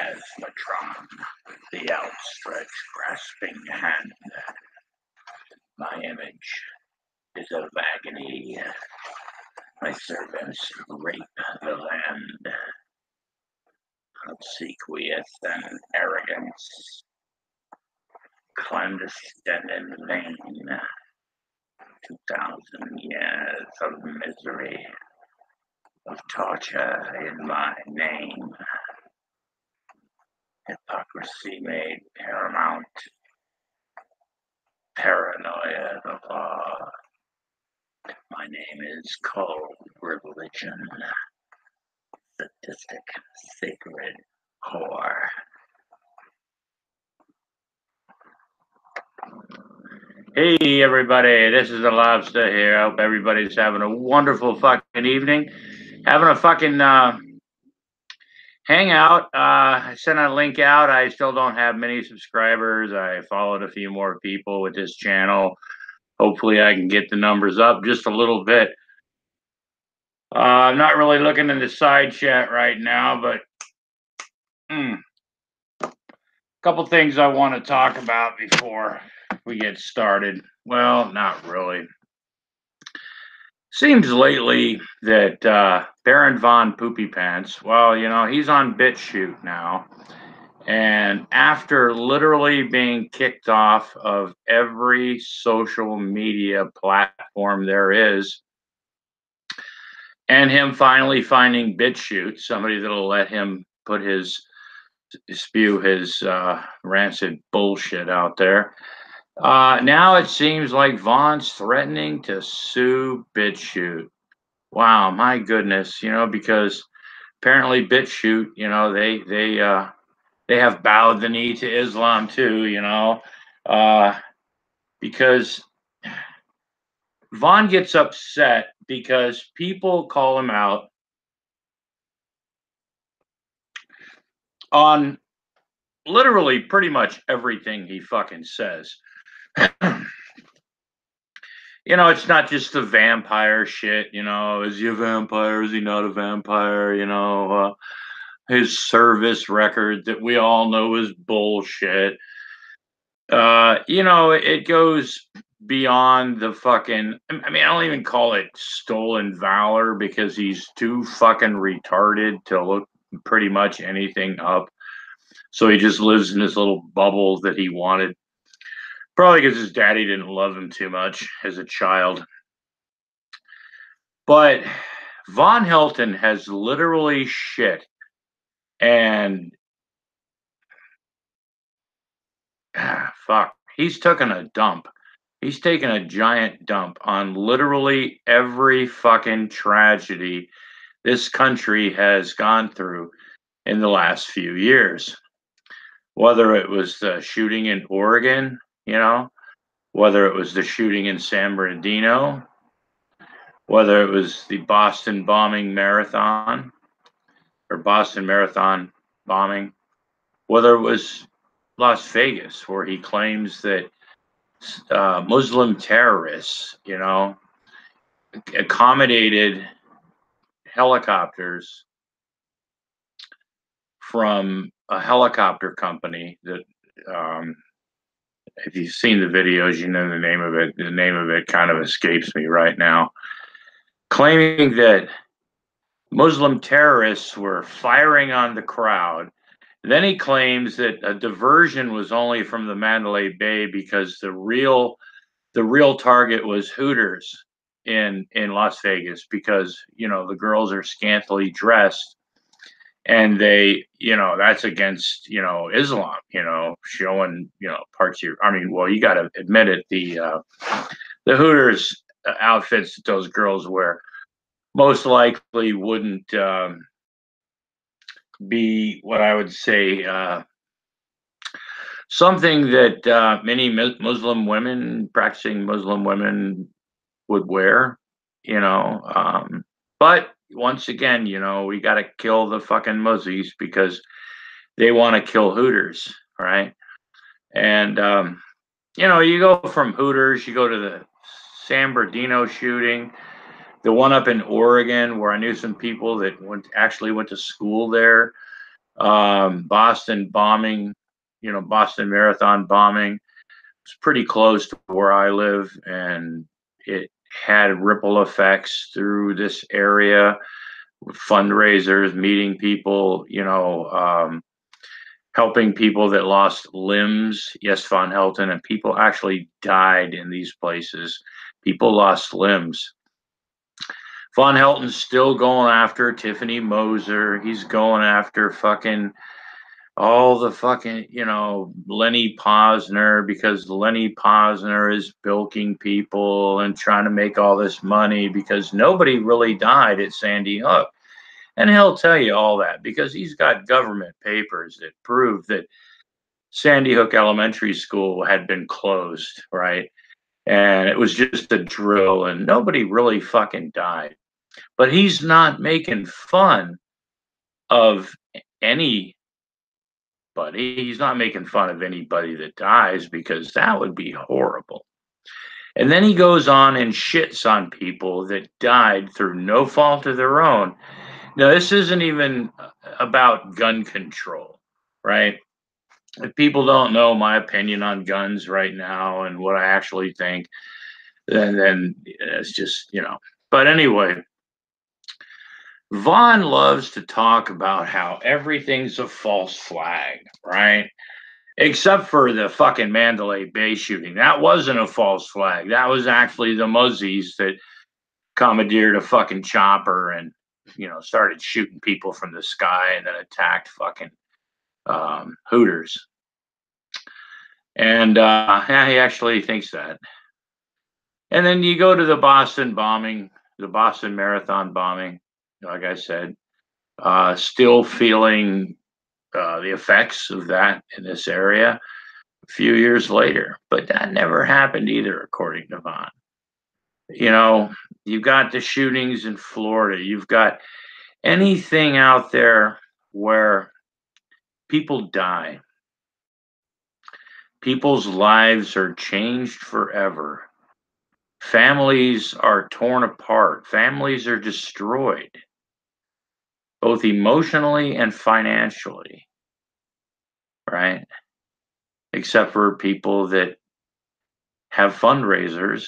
plasmatron, the outstretched, grasping hand. My image is of agony. My servants rape the land. Obsequious and arrogance, clandestine and vain. 2,000 years of misery, of torture in my name. Hypocrisy made paramount, paranoia the law. My name is cold religion, sadistic, sacred whore. Hey everybody, this is the Lobster here. I hope everybody's having a wonderful fucking evening. Having a fucking hangout. I sent a link out. I still don't have many subscribers. I followed a few more people with this channel. Hopefully I can get the numbers up just a little bit. I'm not really looking in the side chat right now, but a couple things I want to talk about before we get started. Well, not really. Seems lately that Baron Von Poopy Pants, well, you know, he's on BitChute now. And after literally being kicked off of every social media platform there is, and him finally finding BitChute, somebody that'll let him put spew his rancid bullshit out there. Now it seems like Von's threatening to sue BitChute. Wow, my goodness, you know, because apparently BitChute, you know, they have bowed the knee to Islam too, you know, because Von gets upset because people call him out on literally pretty much everything he fucking says. You know, it's not just the vampire shit, you know, is he a vampire? Is he not a vampire? You know, his service record that we all know is bullshit. You know, it goes beyond the fucking, I mean, I don't even call it stolen valor because he's too fucking retarded to look pretty much anything up. So he just lives in this little bubble that he wanted. Probably because his daddy didn't love him too much as a child. But Vonhelton has literally shit. And fuck, he's taken a dump. He's taken a giant dump on literally every fucking tragedy this country has gone through in the last few years. Whether it was the shooting in Oregon, you know, whether it was the shooting in San Bernardino, whether it was the Boston bombing marathon or Boston Marathon bombing, whether it was Las Vegas, where he claims that Muslim terrorists, you know, accommodated helicopters from a helicopter company that, if you've seen the videos, you know the name of it. The name of it kind of escapes me right now. Claiming that Muslim terrorists were firing on the crowd. Then he claims that a diversion was only from the Mandalay Bay because the real target was Hooters in Las Vegas, because, you know, the girls are scantily dressed and they, you know, that's against, you know, Islam, you know, showing, you know, parts of your, I mean, well, you got to admit it, the Hooters outfits that those girls wear most likely wouldn't be what I would say something that many Muslim women, practicing Muslim women, would wear, you know. But once again, you know, we got to kill the fucking Muzzies because they want to kill Hooters, right? And, you know, you go from Hooters, you go to the San Bernardino shooting, the one up in Oregon where I knew some people that actually went to school there. Boston bombing, Boston Marathon bombing. It's pretty close to where I live, and it had ripple effects through this area with fundraisers, meeting people, helping people that lost limbs. Yes, Vonhelton, and people actually died in these places. People lost limbs. Vonhelton's still going after Tiffany Moser. He's going after fucking all the fucking, Lenny Posner, because Lenny Posner is bilking people and trying to make all this money because nobody really died at Sandy Hook. And he'll tell you all that because he's got government papers that prove that Sandy Hook Elementary School had been closed, right? And it was just a drill and nobody really fucking died. But he's not making fun of anybody. He's not making fun of anybody that dies because that would be horrible. And then he goes on and shits on people that died through no fault of their own. Now, this isn't even about gun control, right? If people don't know my opinion on guns right now and what I actually think, then it's just, But anyway, Vaughn loves to talk about how everything's a false flag, right? Except for the fucking Mandalay Bay shooting. That wasn't a false flag. That was actually the Muzzies that commandeered a fucking chopper and, started shooting people from the sky and then attacked fucking Hooters. And yeah, he actually thinks that. And then you go to the Boston bombing, the Boston Marathon bombing, like I said, still feeling the effects of that in this area a few years later. But that never happened either, according to Vaughn. You've got the shootings in Florida. You've got anything out there where people die. People's lives are changed forever. Families are torn apart. Families are destroyed, both emotionally and financially, right? Except for people that have fundraisers,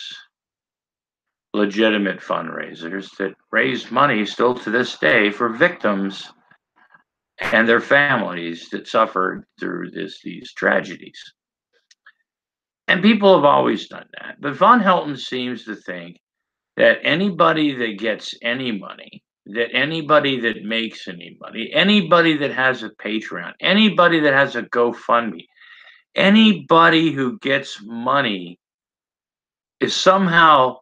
legitimate fundraisers that raise money still to this day for victims and their families that suffered through these tragedies. And people have always done that. But Vonhelton seems to think that anybody that gets any money, that anybody that makes any money, anybody that has a Patreon, anybody that has a GoFundMe, anybody who gets money is somehow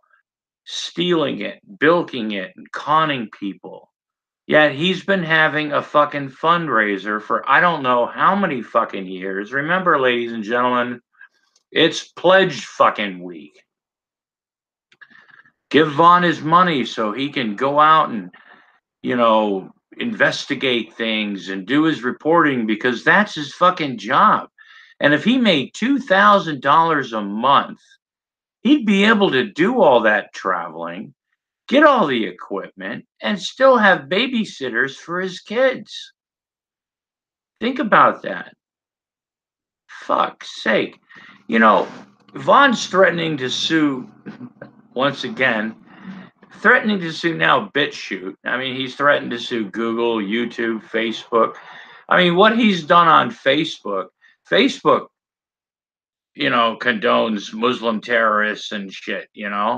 stealing it, bilking it, and conning people. Yet he's been having a fucking fundraiser for I don't know how many fucking years. Remember, ladies and gentlemen, it's pledge fucking week. Give Vaughn his money so he can go out and, investigate things and do his reporting because that's his fucking job. And if he made $2,000 a month, he'd be able to do all that traveling, get all the equipment, and still have babysitters for his kids. Think about that. Fuck's sake. Vaughn's threatening to sue, once again, threatening to sue now BitChute. I mean, he's threatened to sue Google, YouTube, Facebook. I mean, what he's done on Facebook, condones Muslim terrorists and shit, VidMe,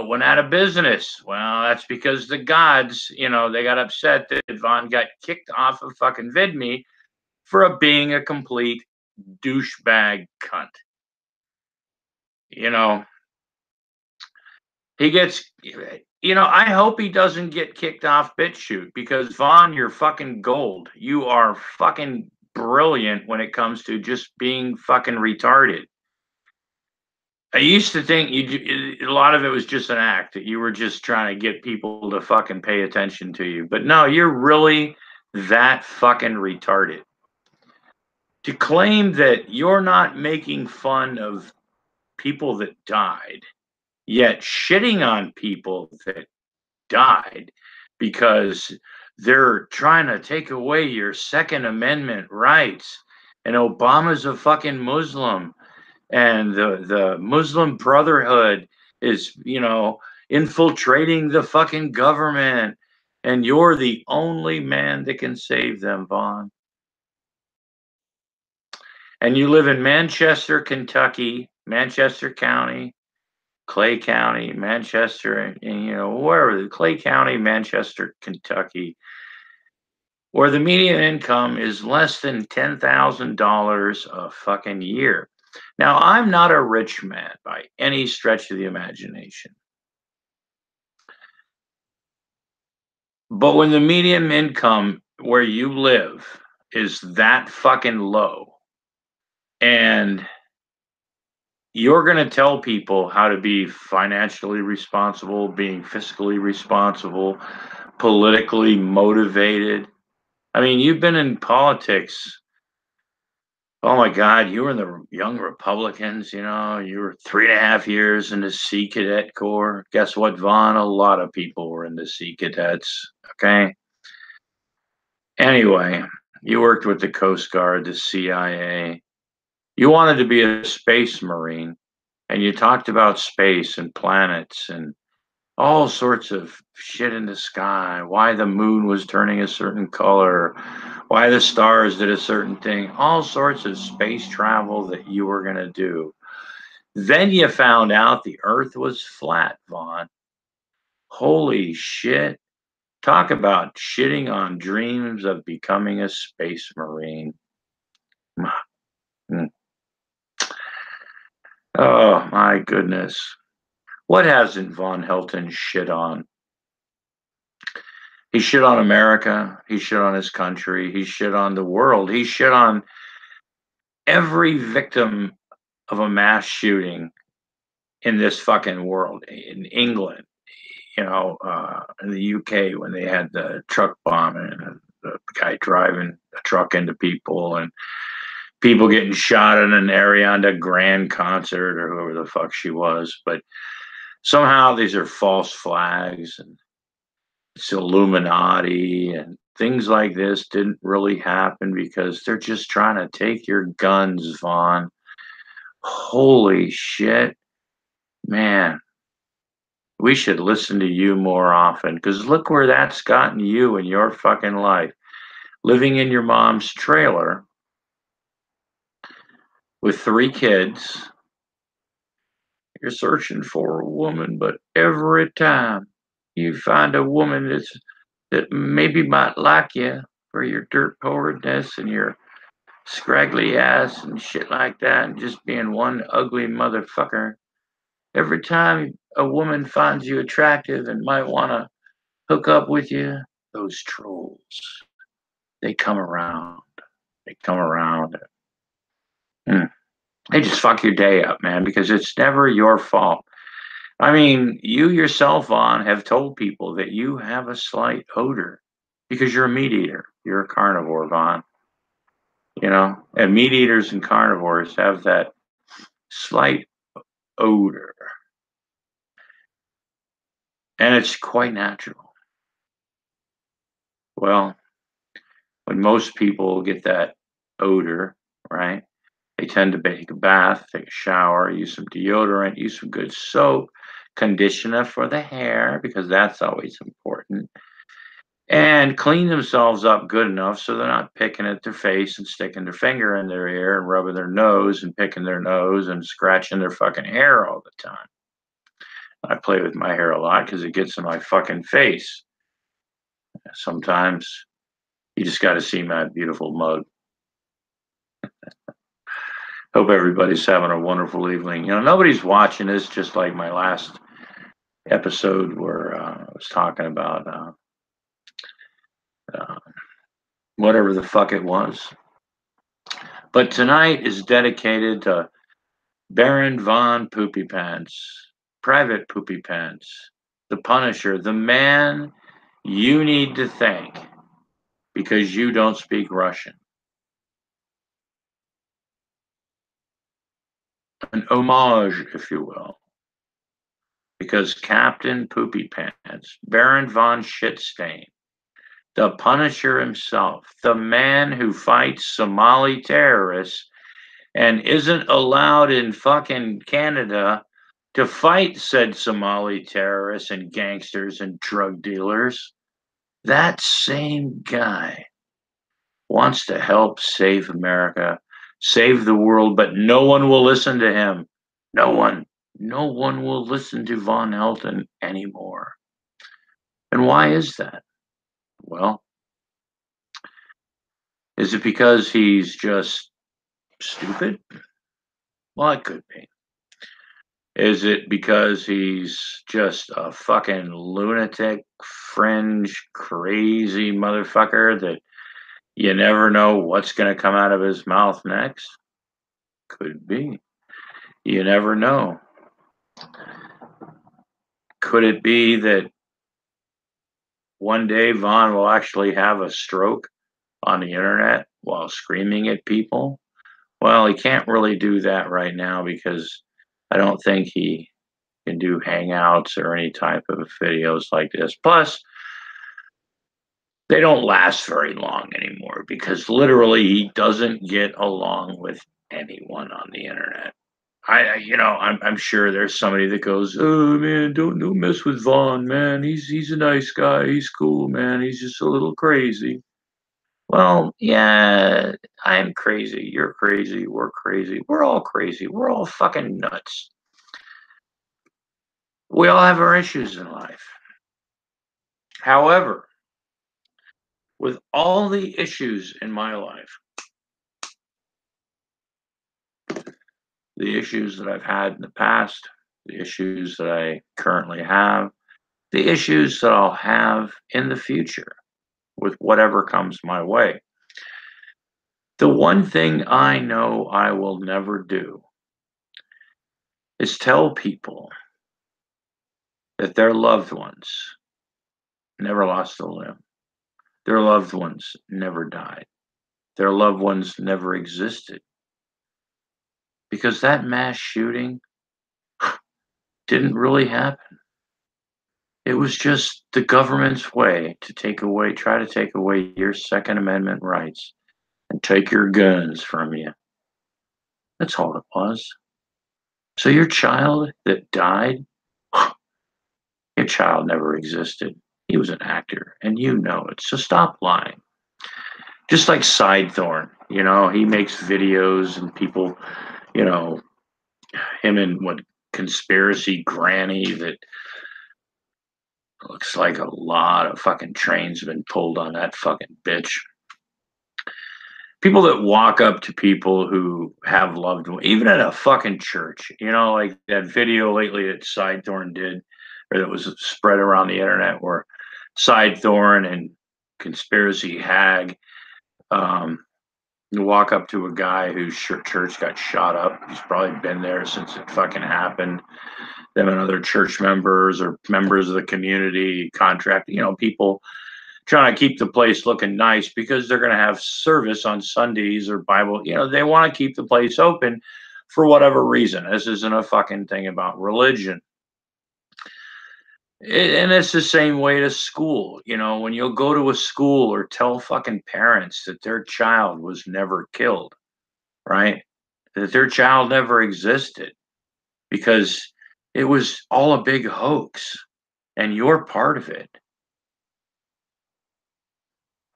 went out of business. Well, that's because the gods, they got upset that Vaughn got kicked off of fucking VidMe for being a complete douchebag cunt. He gets, I hope he doesn't get kicked off BitChute because Vaughn, you're fucking gold. You are fucking brilliant when it comes to just being fucking retarded. I used to think a lot of it was just an act, that you were just trying to get people to fucking pay attention to you. But no, you're really that fucking retarded. To claim that you're not making fun of people that died, yet shitting on people that died because they're trying to take away your Second Amendment rights. And Obama's a fucking Muslim. And the Muslim Brotherhood is, infiltrating the fucking government. And you're the only man that can save them, Vaughn. And you live in Manchester, Kentucky, Manchester County, Clay County, Manchester, and wherever, Clay County, Manchester, Kentucky, where the median income is less than $10,000 a fucking year. Now, I'm not a rich man by any stretch of the imagination. But when the median income where you live is that fucking low, and you're going to tell people how to be financially responsible, being fiscally responsible, politically motivated. I mean, you've been in politics. Oh my God, you were in the Young Republicans, you were 3.5 years in the Sea Cadet Corps. Guess what, Vaughn? A lot of people were in the Sea Cadets, okay? Anyway, you worked with the Coast Guard, the CIA. You wanted to be a space Marine, and you talked about space and planets and all sorts of shit in the sky, why the moon was turning a certain color, why the stars did a certain thing, all sorts of space travel that you were going to do. Then you found out the Earth was flat, Vaughn. Holy shit. Talk about shitting on dreams of becoming a space Marine. Oh, my goodness. What hasn't Vonhelton shit on? He shit on America. He shit on his country. He shit on the world. He shit on every victim of a mass shooting in this fucking world. In England, in the UK when they had the truck bombing and the guy driving a truck into people and people getting shot in an Ariana Grande concert or whoever the fuck she was. But somehow these are false flags and it's Illuminati and things like this didn't really happen because they're just trying to take your guns, Vaughn. Holy shit, man. We should listen to you more often because look where that's gotten you in your fucking life. Living in your mom's trailer with 3 kids. You're searching for a woman, but every time you find a woman that maybe might like you for your dirt poorness and your scraggly ass and shit like that, and just being one ugly motherfucker. Every time a woman finds you attractive and might want to hook up with you, those trolls, they come around. They come around. They just fuck your day up, man, because it's never your fault. I mean, you yourself, Vaughn, have told people that you have a slight odor because you're a meat eater. You're a carnivore, Vaughn. And meat eaters and carnivores have that slight odor. And it's quite natural. Well, when most people get that odor, right, they tend to take a bath, take a shower, use some deodorant, use some good soap, conditioner for the hair, because that's always important, and clean themselves up good enough so they're not picking at their face and sticking their finger in their ear and rubbing their nose and picking their nose and scratching their fucking hair all the time. I play with my hair a lot because it gets in my fucking face. Sometimes you just got to see my beautiful mug. Hope everybody's having a wonderful evening. Nobody's watching this, just like my last episode where I was talking about whatever the fuck it was. But tonight is dedicated to Baron von Poopy Pants, Private Poopy Pants, the Punisher, the man you need to thank because you don't speak Russian. An homage, if you will. Because Captain Poopy Pants, Baron von Shitstain, the Punisher himself, the man who fights Somali terrorists and isn't allowed in fucking Canada to fight said Somali terrorists and gangsters and drug dealers. That same guy wants to help save America, save the world, but no one will listen to him. No one. No one will listen to Vonhelton anymore. And why is that? Well, is it because he's just stupid? Well, it could be. Is it because he's just a fucking lunatic, fringe, crazy motherfucker that you never know what's going to come out of his mouth next? Could be. You never know. Could it be that one day Vaughn will actually have a stroke on the internet while screaming at people? Well, he can't really do that right now because I don't think he can do hangouts or any type of videos like this. Plus, they don't last very long anymore because literally he doesn't get along with anyone on the internet. I'm sure there's somebody that goes, "Oh man, don't mess with Vaughn, man. He's a nice guy. He's cool, man. He's just a little crazy." Well, yeah, I am crazy. You're crazy. We're crazy. We're all crazy. We're all fucking nuts. We all have our issues in life. However, with all the issues in my life, the issues that I've had in the past, the issues that I currently have, the issues that I'll have in the future with whatever comes my way. The one thing I know I will never do is tell people that their loved ones never lost a limb, their loved ones never died, their loved ones never existed. Because that mass shooting didn't really happen. It was just the government's way to try to take away your Second Amendment rights and take your guns from you. That's all it was. So your child that died, your child never existed. He was an actor, and you know it. So stop lying. Just like Sidethorn, he makes videos and people, you know, him and what conspiracy granny that looks like a lot of fucking trains have been pulled on that fucking bitch. People that walk up to people who have loved ones, even at a fucking church, like that video lately that Sidethorn did, or that was spread around the internet, where Sidethorn and Conspiracy Hag walk up to a guy whose church got shot up. He's probably been there since it fucking happened. Them and other church members or members of the community contract, people trying to keep the place looking nice because they're going to have service on Sundays or Bible. They want to keep the place open for whatever reason. This isn't a fucking thing about religion. And it's the same way to school. When you'll go to a school or tell fucking parents that their child was never killed, right? That their child never existed because it was all a big hoax and you're part of it.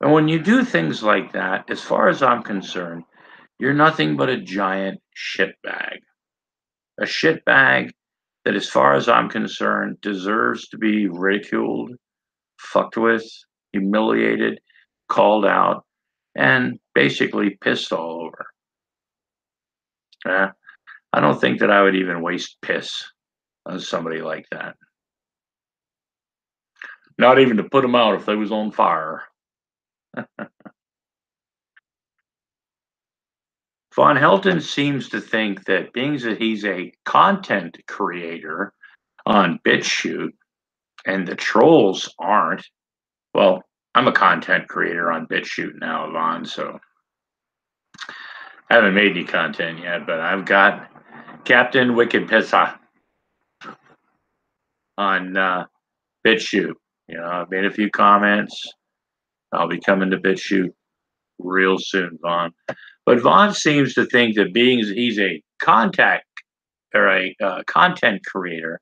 And when you do things like that, as far as I'm concerned, you're nothing but a giant shitbag. A shitbag that, as far as I'm concerned, deserves to be ridiculed, fucked with, humiliated, called out, and basically pissed all over. I don't think that I would even waste piss on somebody like that. Not even to put them out if they was on fire. Vonhelton seems to think that being that he's a content creator on BitChute and the trolls aren't, well, I'm a content creator on BitChute now, Vaughn, so I haven't made any content yet, but I've got Captain Wicked Pissa on BitChute. I've made a few comments. I'll be coming to BitChute real soon, Vaughn. But Vaughn seems to think that he's a content creator,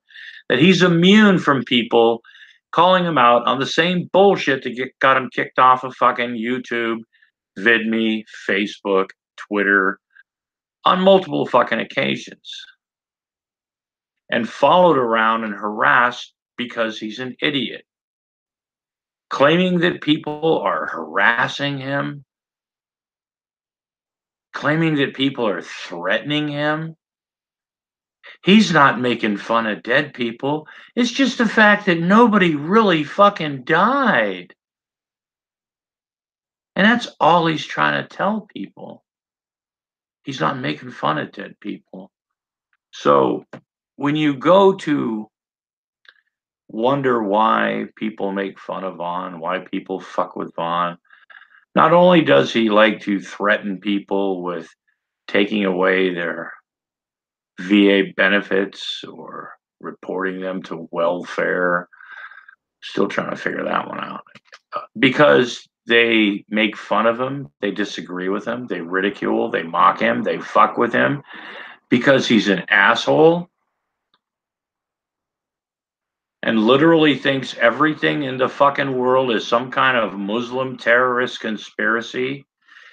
that he's immune from people calling him out on the same bullshit that got him kicked off of fucking YouTube, VidMe, Facebook, Twitter, on multiple fucking occasions, and followed around and harassed because he's an idiot, claiming that people are harassing him, claiming that people are threatening him. He's not making fun of dead people. It's just the fact that nobody really fucking died. And that's all he's trying to tell people. He's not making fun of dead people. So when you go to wonder why people make fun of Vaughn, why people fuck with Vaughn, not only does he like to threaten people with taking away their VA benefits or reporting them to welfare, still trying to figure that one out, because they make fun of him, they disagree with him, they ridicule, they mock him, they fuck with him because he's an asshole and literally thinks everything in the fucking world is some kind of Muslim terrorist conspiracy,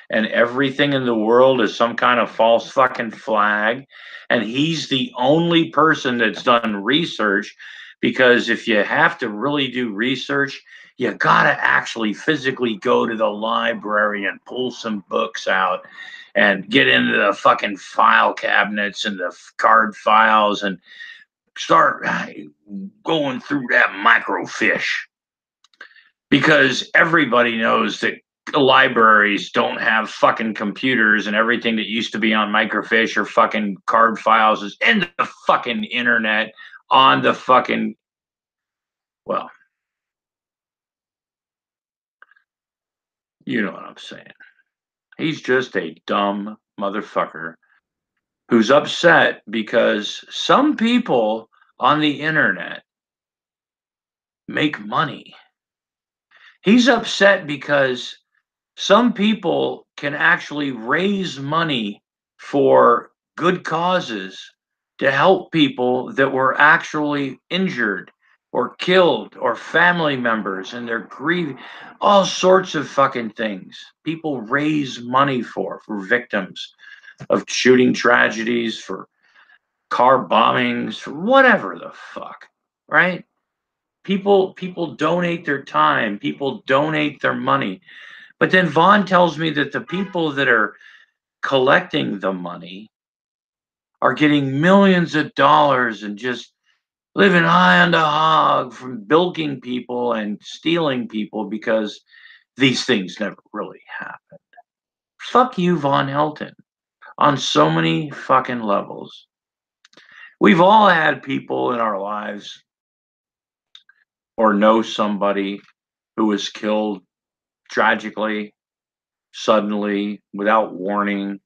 and everything in the world is some kind of false fucking flag, and he's the only person that's done research, because if you have to really do research, you gotta actually physically go to the library and pull some books out and get into the fucking file cabinets and the card files and start going through that microfiche, because everybody knows that libraries don't have fucking computers, and everything that used to be on microfiche or fucking card files is in the fucking internet on the fucking, well, you know what I'm saying. He's just a dumb motherfucker who's upset because some people on the internet make money. He's upset because some people can actually raise money for good causes to help people that were actually injured or killed, or family members and they're grieving, all sorts of fucking things. People raise money for victims of shooting tragedies, for car bombings, for whatever the fuck, right? People donate their time, people donate their money. But then Vaughn tells me that the people that are collecting the money are getting millions of dollars and just living high on the hog from bilking people and stealing people, because these things never really happened. Fuck you, Vonhelton, on so many fucking levels. We've all had people in our lives or know somebody who was killed tragically, suddenly, without warning,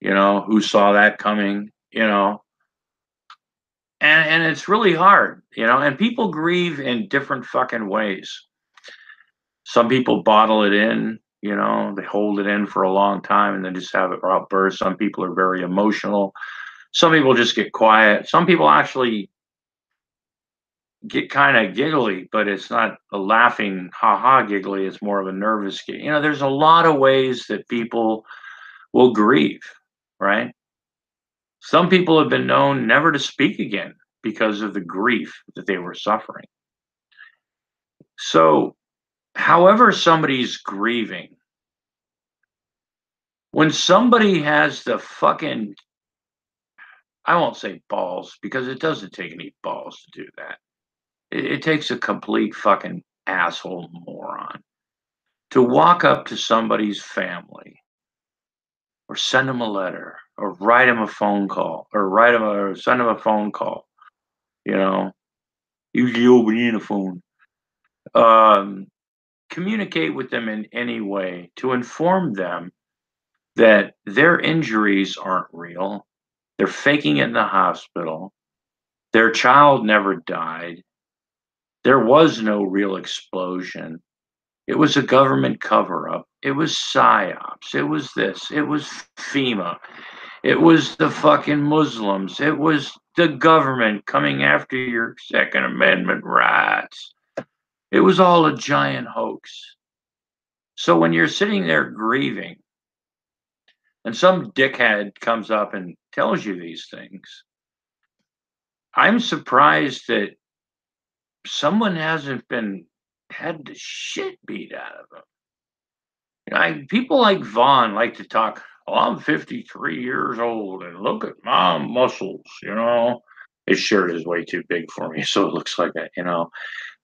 who saw that coming, and it's really hard, and people grieve in different fucking ways. Some people bottle it in, they hold it in for a long time and then just have it outburst. Some people are very emotional. Some people just get quiet. Some people actually get kind of giggly, but it's not a laughing ha-ha giggly, it's more of a nervous giggle. There's a lot of ways that people will grieve, right? Some people have been known never to speak again because of the grief that they were suffering. So, however somebody's grieving, when somebody has the fucking, I won't say balls, because it doesn't take any balls to do that. It takes a complete fucking asshole moron to walk up to somebody's family or send them a letter or write them a phone call or send them a phone call, usually over the phone. Communicate with them in any way to inform them that their injuries aren't real. They're faking it in the hospital. Their child never died. There was no real explosion. It was a government cover-up. It was PSYOPs. It was this. It was FEMA. It was the fucking Muslims. It was the government coming after your Second Amendment rights. It was all a giant hoax. So when you're sitting there grieving and some dickhead comes up and tells you these things, I'm surprised that someone hasn't had the shit beat out of them. People like Vaughn like to talk, oh, I'm 53 years old and look at my muscles, His shirt is way too big for me, so it looks like that, Well,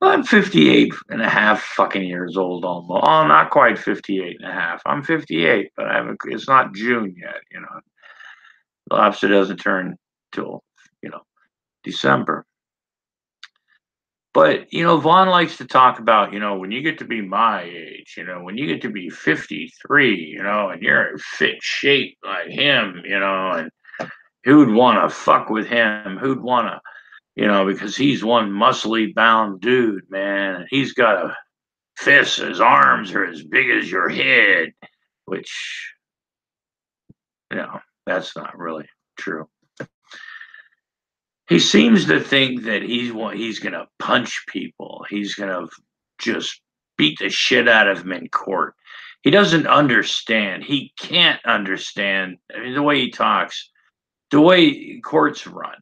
I'm 58 and a half fucking years old almost. Oh, not quite 58 and a half. I'm 58, but it's not June yet, The lobster doesn't turn till, December. But, Vaughn likes to talk about, when you get to be my age, when you get to be 53, and you're in fit shape like him, and who'd want to fuck with him? Who'd want to, because he's one muscly bound dude, man. And he's got a fist, his arms are as big as your head, which, that's not really true. He seems to think that he's going to punch people. He's going to just beat the shit out of them in court. He doesn't understand. He can't understand. I mean, the way he talks, the way courts run,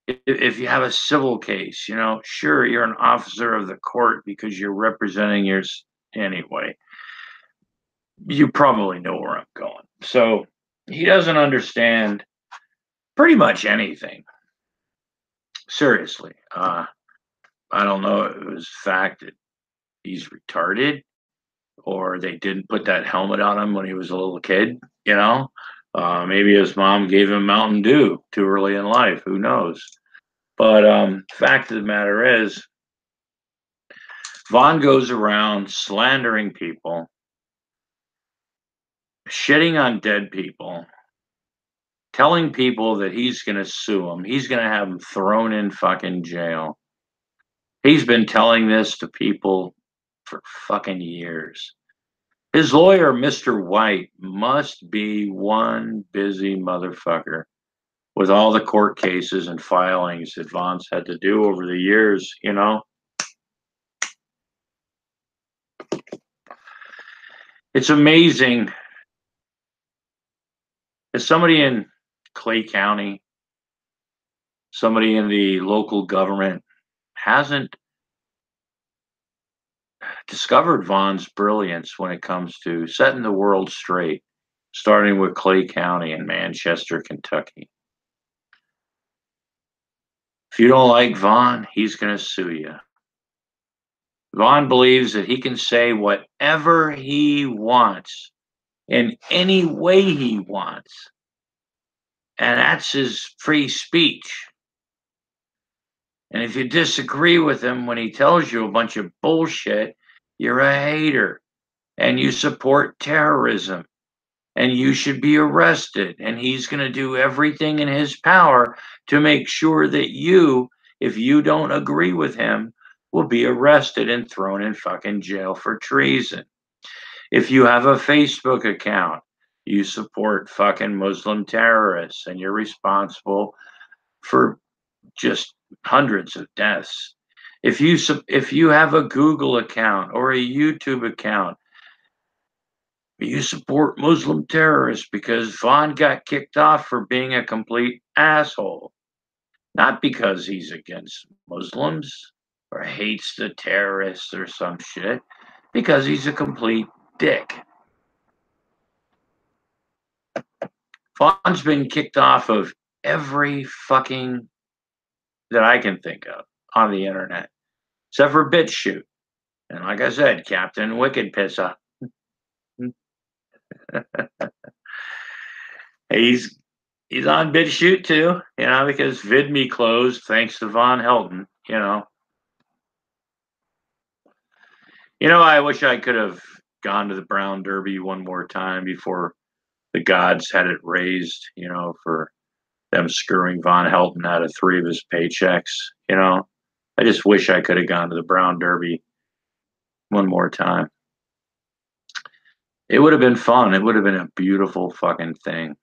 If you have a civil case, sure, you're an officer of the court because you're representing yours anyway. You probably know where I'm going. So he doesn't understand pretty much anything. Seriously. I don't know if it was the fact that he's retarded or they didn't put that helmet on him when he was a little kid, Maybe his mom gave him Mountain Dew too early in life. Who knows? But fact of the matter is, Vaughn goes around slandering people, shitting on dead people, telling people that he's going to sue them. He's going to have them thrown in fucking jail. He's been telling this to people for fucking years. His lawyer, Mr. White, must be one busy motherfucker with all the court cases and filings that Vaughn's had to do over the years, It's amazing. As somebody in Clay County, somebody in the local government hasn't discovered Vaughn's brilliance when it comes to setting the world straight, starting with Clay County in Manchester, Kentucky. If you don't like Vaughn, he's going to sue you. Vaughn believes that he can say whatever he wants in any way he wants. And that's his free speech. And if you disagree with him when he tells you a bunch of bullshit, you're a hater and you support terrorism and you should be arrested. And he's going to do everything in his power to make sure that you, if you don't agree with him, will be arrested and thrown in fucking jail for treason. If you have a Facebook account, you support fucking Muslim terrorists and you're responsible for just hundreds of deaths. If you have a Google account or a YouTube account, you support Muslim terrorists because Vaughn got kicked off for being a complete asshole. Not because he's against Muslims or hates the terrorists or some shit, because he's a complete dick. Vaughn's been kicked off of every fucking that I can think of on the internet, except for BitChute. And like I said, Captain Wicked Pissa. He's on BitChute too, because VidMe closed thanks to Vonhelton, I wish I could have gone to the Brown Derby one more time before the gods had it raised, for them screwing Vonhelton out of 3 of his paychecks, I just wish I could have gone to the Brown Derby one more time. It would have been fun. It would have been a beautiful fucking thing.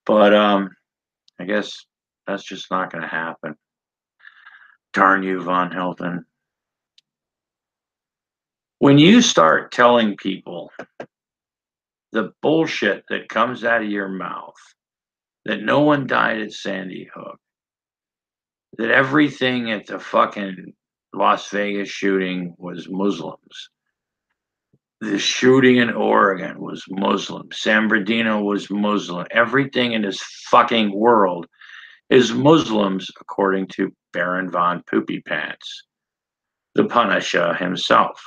But I guess that's just not going to happen. Darn you, Vonhelton. When you start telling people the bullshit that comes out of your mouth, that no one died at Sandy Hook, that everything at the fucking Las Vegas shooting was Muslims, the shooting in Oregon was Muslim, San Bernardino was Muslim, everything in this fucking world is Muslims, according to Baron von Poopy Pants, the Punisher himself.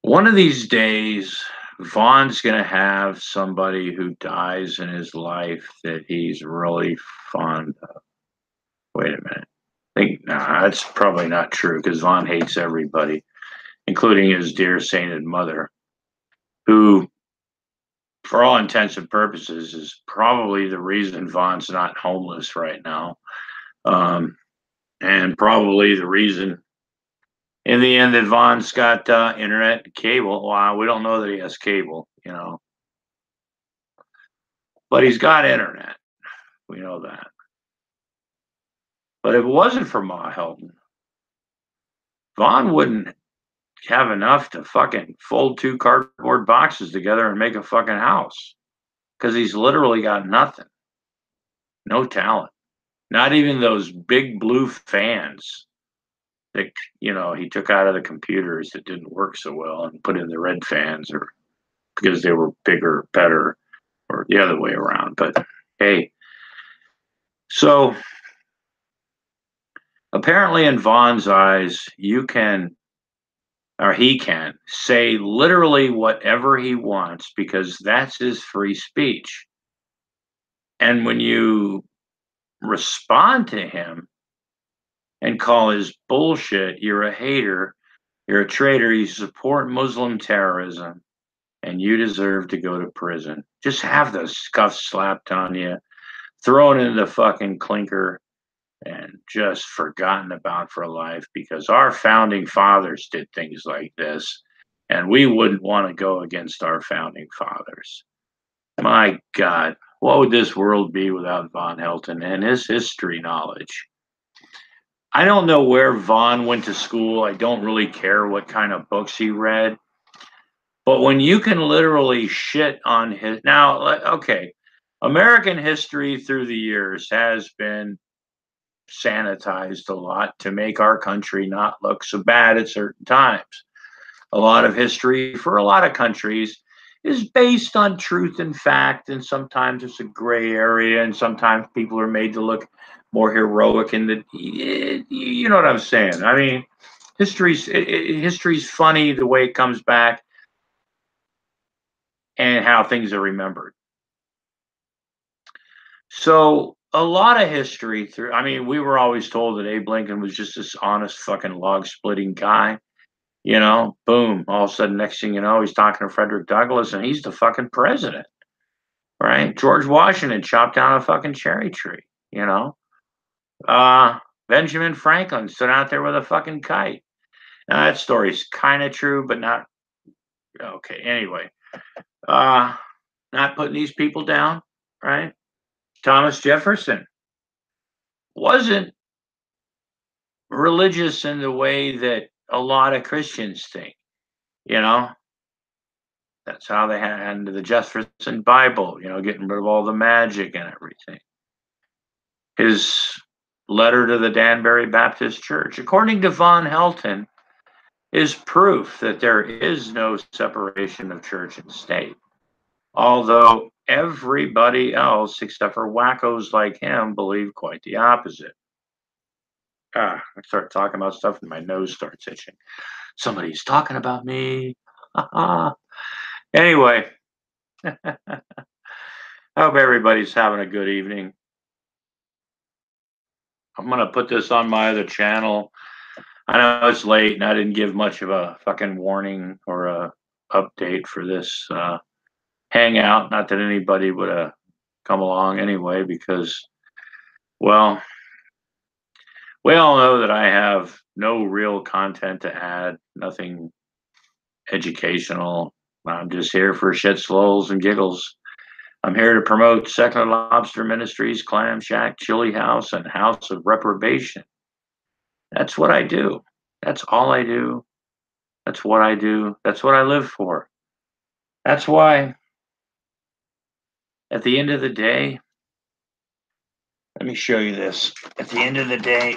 One of these days, Vaughn's going to have somebody who dies in his life that he's really fond of. Wait a minute. Nah, that's probably not true because Vaughn hates everybody, including his dear sainted mother, who, for all intents and purposes, is probably the reason Vaughn's not homeless right now. And probably the reason in the end that Vaughn's got internet and cable. Well, we don't know that he has cable, you know, but he's got internet. We know that. But if it wasn't for Vonhelton, Vaughn wouldn't have enough to fucking fold 2 cardboard boxes together and make a fucking house, because he's literally got nothing. No talent. Not even those big blue fans that, you know, he took out of the computers that didn't work so well and put in the red fans, or because they were bigger, better, or the other way around. But hey, so apparently in Vaughn's eyes, you can, or he can, say literally whatever he wants because that's his free speech. And when you respond to him and call his bullshit, you're a hater, you're a traitor, you support Muslim terrorism, and you deserve to go to prison. Just have the scuffs slapped on you, thrown in the fucking clinker, and just forgotten about for life, because our founding fathers did things like this, and we wouldn't want to go against our founding fathers. My God, what would this world be without Vonhelton and his history knowledge? I don't know where Vaughn went to school. I don't really care what kind of books he read. But when you can literally shit on his... Now, okay, American history through the years has been sanitized a lot to make our country not look so bad at certain times. A lot of history for a lot of countries is based on truth and fact, and sometimes it's a gray area, and sometimes people are made to look more heroic in the... You know what I'm saying? I mean, history's funny the way it comes back and how things are remembered. So a lot of history through, I mean, we were always told that Abe Lincoln was just this honest fucking log splitting guy, you know, boom, all of a sudden, next thing you know, he's talking to Frederick Douglass and he's the fucking president, right? George Washington chopped down a fucking cherry tree, you know? Benjamin Franklin stood out there with a fucking kite. Now that story's kind of true, but not, okay, anyway. Not putting these people down, right? Thomas Jefferson wasn't religious in the way that a lot of Christians think, you know. That's how they had the Jefferson Bible, you know, getting rid of all the magic and everything. His letter to the Danbury Baptist Church, according to Vonhelton, is proof that there is no separation of church and state. Although everybody else, except for wackos like him, believe quite the opposite. I start talking about stuff and my nose starts itching. Somebody's talking about me. Anyway, I hope everybody's having a good evening. I'm going to put this on my other channel. I know it's late and I didn't give much of a fucking warning or a update for this hangout. Not that anybody would have come along anyway, because, well, We all know that I have no real content to add, nothing educational. I'm just here for shits, lulls, and giggles. I'm here to promote Secular Lobster Ministries, Clam Shack, Chili House, and House of Reprobation. That's what I do. That's all I do. That's what I do. That's what I live for. That's why, at the end of the day, let me show you this. At the end of the day,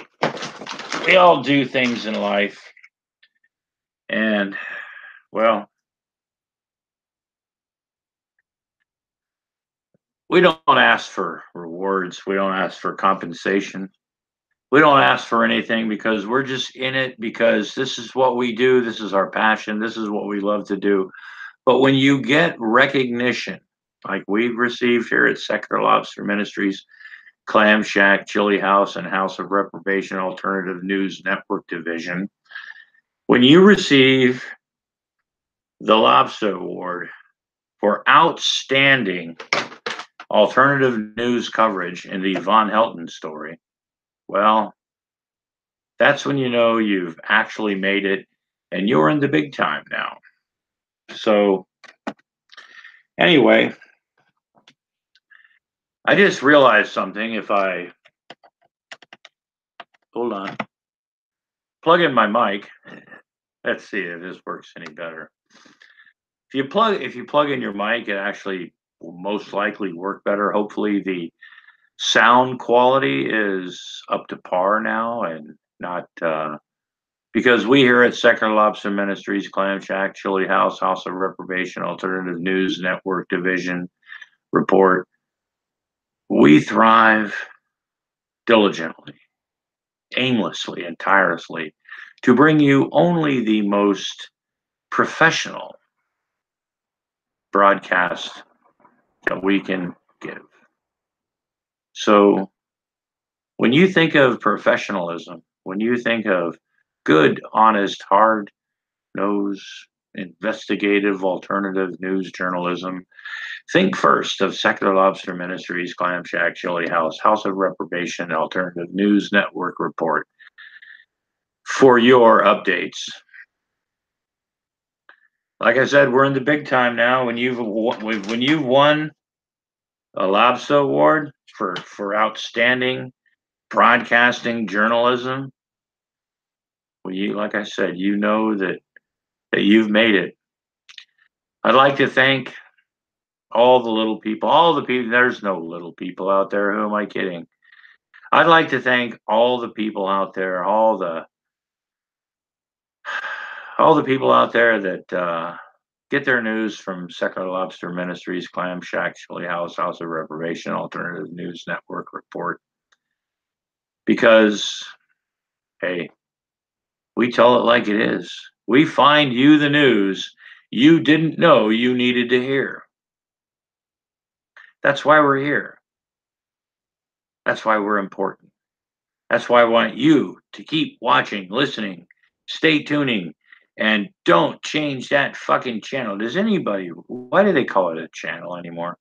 we all do things in life. And, well, we don't ask for rewards. We don't ask for compensation. We don't ask for anything because we're just in it because this is what we do. This is our passion. This is what we love to do. But when you get recognition, like we've received here at Secular Lobster Ministries, Clam Shack, Chili House, and House of Reprobation Alternative News Network Division, when you receive the Lobster Award for outstanding alternative news coverage in the Vonhelton story, well, that's when you know you've actually made it and you're in the big time now. So, anyway, I just realized something. If I hold on, plug in my mic, let's see if this works any better. If you plug in your mic, it actually will most likely work better. Hopefully, the sound quality is up to par now and not because we here at Secular Lobster Ministries, Clam Shack, Chili House, House of Reprobation, Alternative News Network Division report, we thrive diligently, aimlessly, and tirelessly to bring you only the most professional broadcast that we can give. So when you think of professionalism, when you think of good, honest, hard nosed, investigative, alternative news journalism, think first of Secular Lobster Ministries, Clam Shack, Chili House, House of Reprobation, Alternative News Network report for your updates. Like I said, we're in the big time now. When you've won a Lobster Award for outstanding broadcasting journalism, well, like I said, you know that you've made it. I'd like to thank all the little people, all the people. There's no little people out there. Who am I kidding? I'd like to thank all the people out there, all the people out there that get their news from Secular Lobster Ministries, Clam Shack, Chili House, House of Reprobation, Alternative News Network report. Because, hey, we tell it like it is. We find you the news you didn't know you needed to hear. That's why we're here. That's why we're important. That's why I want you to keep watching, listening, stay tuning, and don't change that fucking channel. Does anybody, why do they call it a channel anymore?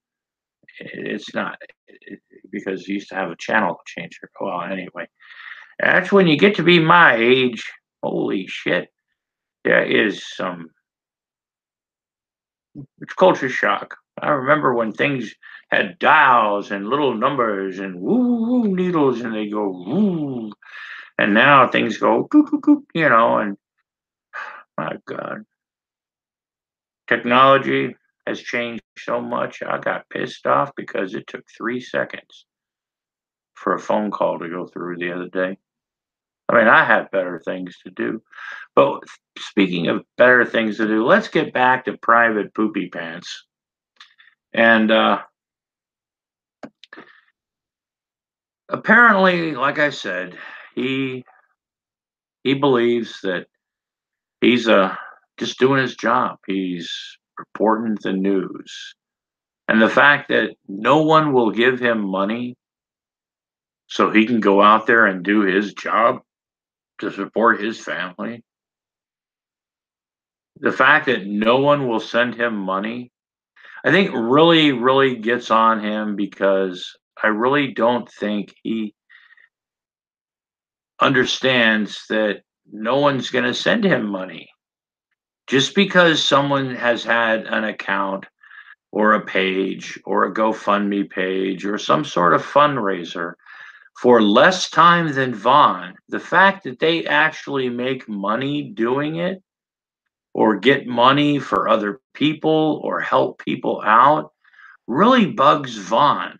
It's not, because you used to have a channel changer. Well, anyway, that's when you get to be my age. Holy shit. There is some culture shock. I remember when things had dials and little numbers and woo woo needles and they go woo. And now things go coop, coop, coop, and my God, technology has changed so much. I got pissed off because it took 3 seconds for a phone call to go through the other day. I mean, I have better things to do. But speaking of better things to do, let's get back to Private Poopy Pants. And apparently, like I said, he believes that he's just doing his job. He's reporting the news. And the fact that no one will give him money so he can go out there and do his job to support his family. The fact that no one will send him money, I think really, really gets on him because I really don't think understands that no one's going to send him money. Just because someone has had an account or a page or a GoFundMe page or some sort of fundraiser for less time than Vaughn, the fact that they actually make money doing it or get money for other people or help people out really bugs Vaughn,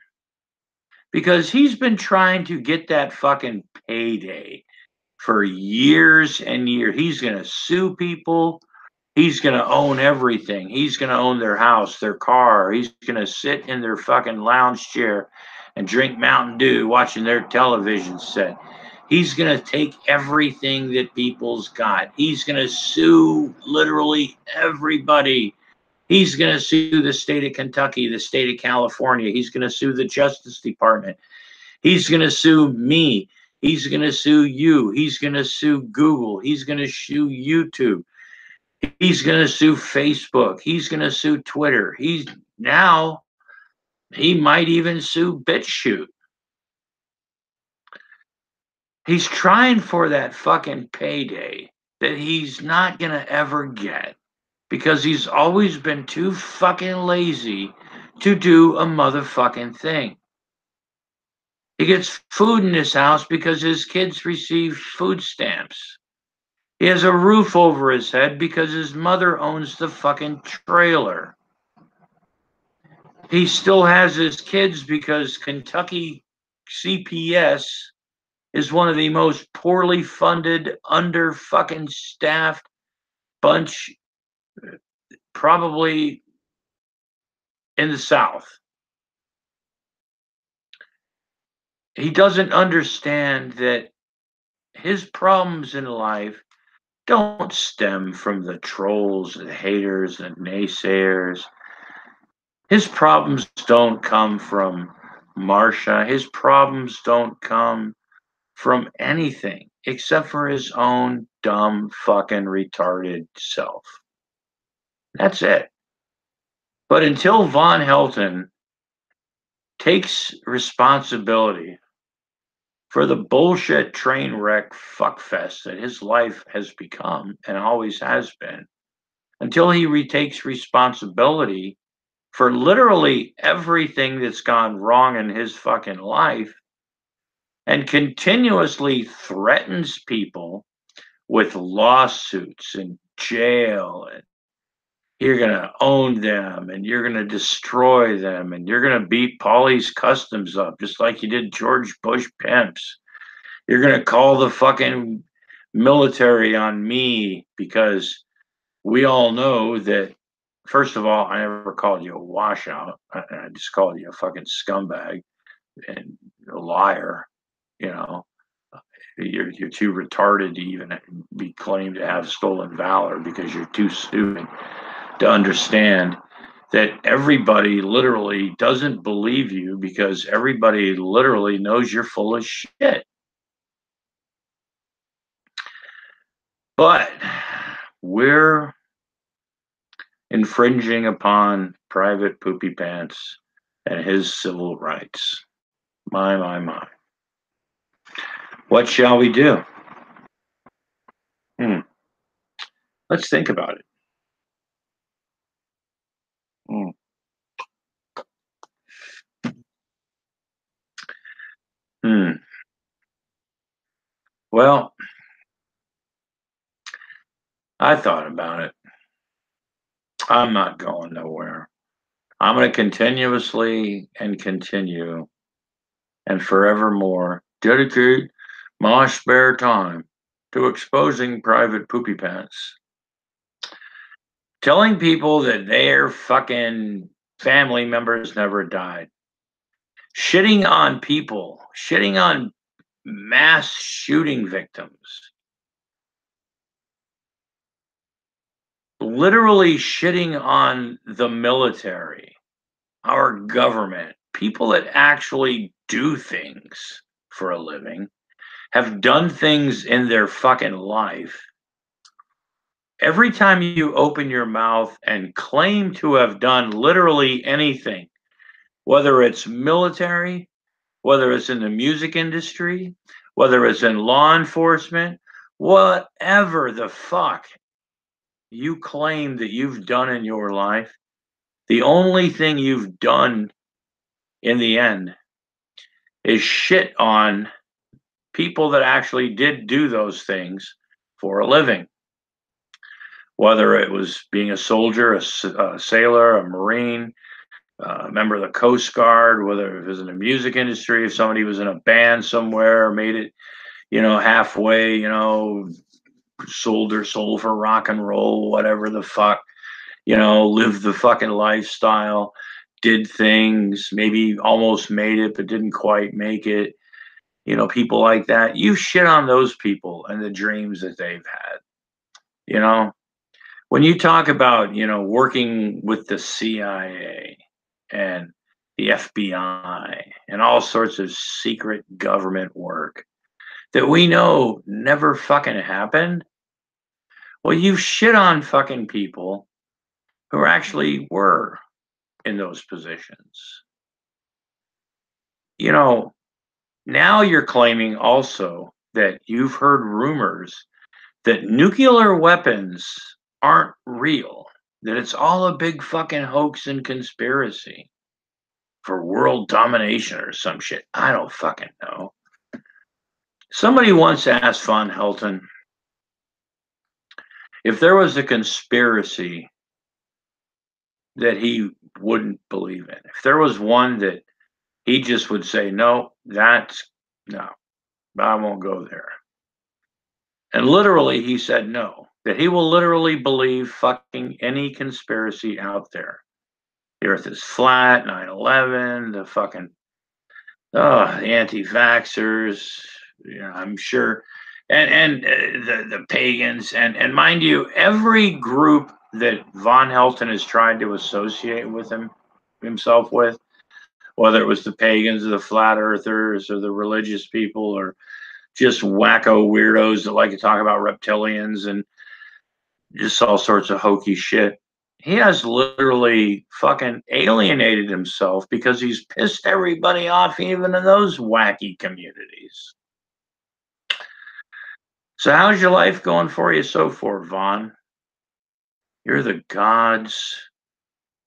because he's been trying to get that fucking payday for years and years. He's going to sue people. He's going to own everything. He's going to own their house, their car. He's going to sit in their fucking lounge chair and drink Mountain Dew watching their television set. He's going to take everything that people's got. He's going to sue literally everybody. He's going to sue the state of Kentucky, the state of California. He's going to sue the Justice Department. He's going to sue me. He's going to sue you. He's going to sue Google. He's going to sue YouTube. He's going to sue Facebook. He's going to sue Twitter. He might even sue BitChute. He's trying for that fucking payday that he's not going to ever get, because he's always been too fucking lazy to do a motherfucking thing. He gets food in his house because his kids receive food stamps. He has a roof over his head because his mother owns the fucking trailer. He still has his kids because Kentucky CPS is one of the most poorly funded, under fucking staffed bunch probably in the South. He doesn't understand that his problems in life don't stem from the trolls and haters and naysayers. His problems don't come from Marsha. His problems don't come from anything except for his own dumb fucking retarded self. That's it. But until Vonhelton takes responsibility for the bullshit train wreck fuckfest that his life has become and always has been, until he retakes responsibility for literally everything that's gone wrong in his fucking life and continuously threatens people with lawsuits and jail, and you're going to own them and you're going to destroy them and you're going to beat Paulie's Customs up just like you did George Bush pimps. You're going to call the fucking military on me because we all know that, first of all, I never called you a washout. I just called you a fucking scumbag and a liar. You know, you're too retarded to even be claimed to have stolen valor because you're too stupid to understand that everybody literally doesn't believe you because everybody literally knows you're full of shit. But we're infringing upon Private Poopy Pants and his civil rights. My. What shall we do? Let's think about it. Well, I thought about it. I'm not going nowhere. I'm going to continuously and continue and forevermore dedicate my spare time to exposing Private Poopy Pants. Telling people that their fucking family members never died. Shitting on people. Shitting on mass shooting victims. Literally shitting on the military, our government, people that actually do things for a living, have done things in their fucking life. Every time you open your mouth and claim to have done literally anything, whether it's military, whether it's in the music industry, whether it's in law enforcement, whatever the fuck you claim that you've done in your life, the only thing you've done in the end is shit on people that actually did do those things for a living. Whether it was being a soldier, a sailor, a Marine, a member of the Coast Guard, whether it was in the music industry, if somebody was in a band somewhere, made it, halfway, sold their soul for rock and roll, whatever the fuck, lived the fucking lifestyle, did things, maybe almost made it, but didn't quite make it. People like that. You shit on those people and the dreams that they've had. When you talk about, working with the CIA and the FBI and all sorts of secret government work that we know never fucking happened, well, you shit on fucking people who actually were in those positions. Now you're claiming also that you've heard rumors that nuclear weapons aren't real, that it's all a big fucking hoax and conspiracy for world domination or some shit. I don't fucking know. Somebody once asked Vonhelton if there was a conspiracy that he wouldn't believe in. If there was one that he just would say, no, no, I won't go there. And literally he said no, that he will literally believe fucking any conspiracy out there. The earth is flat, 9/11, the fucking, the anti-vaxxers, I'm sure, and the pagans, and mind you, every group that Vonhelton has tried to associate with himself with, whether it was the pagans or the flat earthers or the religious people or just wacko weirdos that like to talk about reptilians and just all sorts of hokey shit. He has literally fucking alienated himself because he's pissed everybody off, even in those wacky communities. So how's your life going for you so far, Vaughn? You're the God's,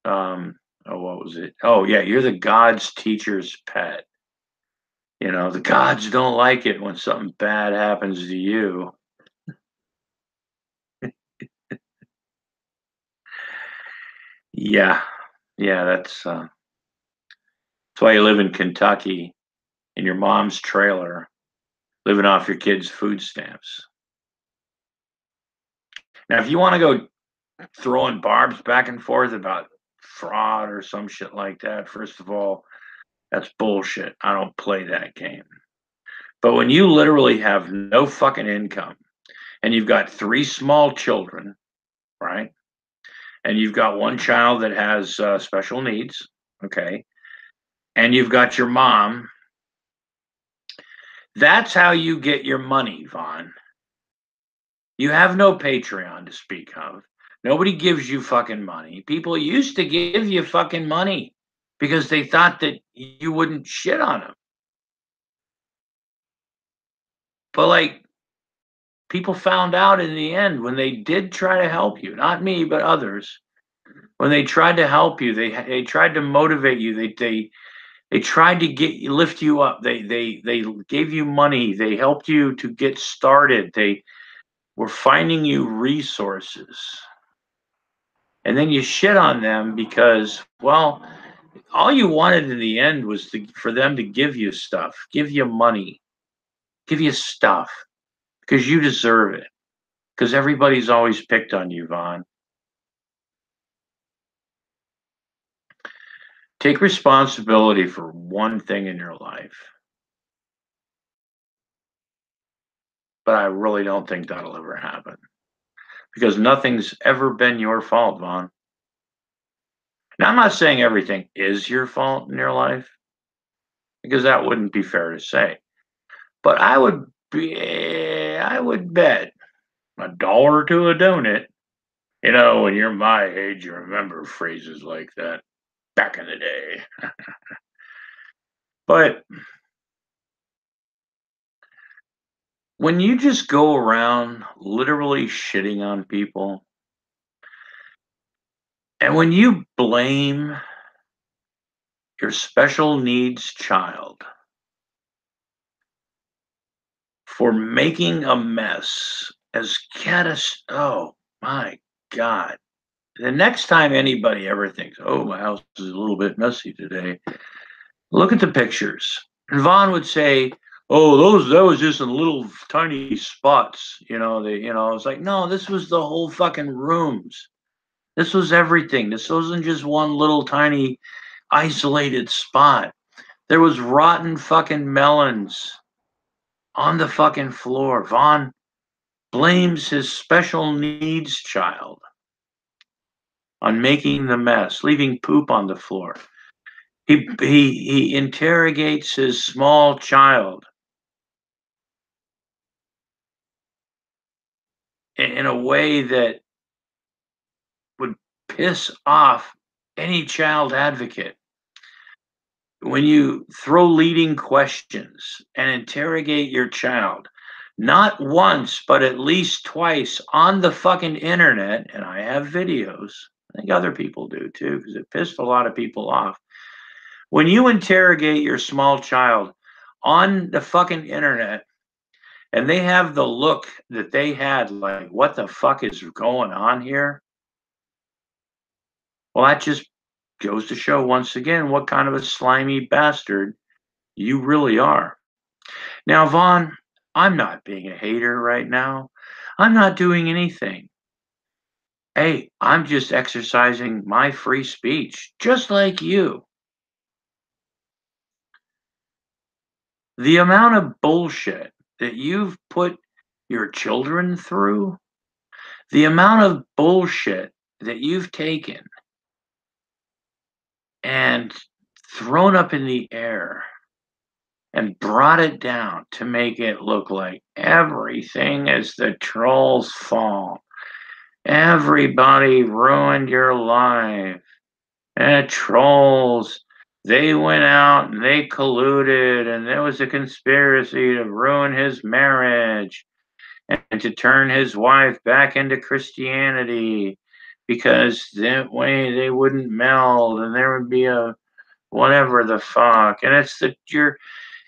what was it? Oh, yeah, you're the God's teacher's pet. The gods don't like it when something bad happens to you. Yeah, that's why you live in Kentucky in your mom's trailer, living off your kids' food stamps. Now, if you want to go throwing barbs back and forth about fraud or some shit like that, first of all, that's bullshit. I don't play that game. But when you literally have no fucking income and you've got 3 small children, right? And you've got one child that has special needs, okay? And you've got your mom. That's how you get your money, Vaughn. You have no Patreon to speak of. Nobody gives you fucking money. People used to give you fucking money because they thought that you wouldn't shit on them. But like, people found out in the end when they did try to help you, not me, but others, when they tried to help you, they tried to motivate you. They tried to lift you up. They gave you money. They helped you to get started. They were finding you resources. And then you shit on them because, well, all you wanted in the end was for them to give you stuff, give you money, give you stuff because you deserve it. Because everybody's always picked on you, Vaughn. Take responsibility for one thing in your life. But I really don't think that'll ever happen. Because nothing's ever been your fault, Vaughn. Now, I'm not saying everything is your fault in your life, because that wouldn't be fair to say. But I would bet $1 to a donut. When you're my age, you remember phrases like that back in the day. But When you just go around literally shitting on people, and when you blame your special needs child for making a mess as oh my God. The next time anybody ever thinks, oh, my house is a little bit messy today, look at the pictures. And Vaughn would say, oh, that was just in little tiny spots. It's like, no, this was the whole fucking rooms. This was everything. This wasn't just one little tiny isolated spot. There was rotten fucking melons on the fucking floor. Vaughn blames his special needs child on making the mess, leaving poop on the floor. He interrogates his small child in a way that would piss off any child advocate. When you throw leading questions and interrogate your child, not once, but at least twice on the fucking internet, and I have videos, I think other people do too, because it pissed a lot of people off. When you interrogate your small child on the fucking internet and they have the look that they had, like, what the fuck is going on here? Well, that just goes to show once again what kind of a slimy bastard you really are. Now, Vaughn, I'm not being a hater right now. I'm not doing anything. Hey, I'm just exercising my free speech, just like you. The amount of bullshit that you've put your children through, the amount of bullshit that you've taken and thrown up in the air and brought it down to make it look like everything is the troll's fault. Everybody ruined your life. And trolls, they went out and they colluded, and there was a conspiracy to ruin his marriage and to turn his wife back into Christianity because that way they wouldn't meld and there would be a whatever the fuck. And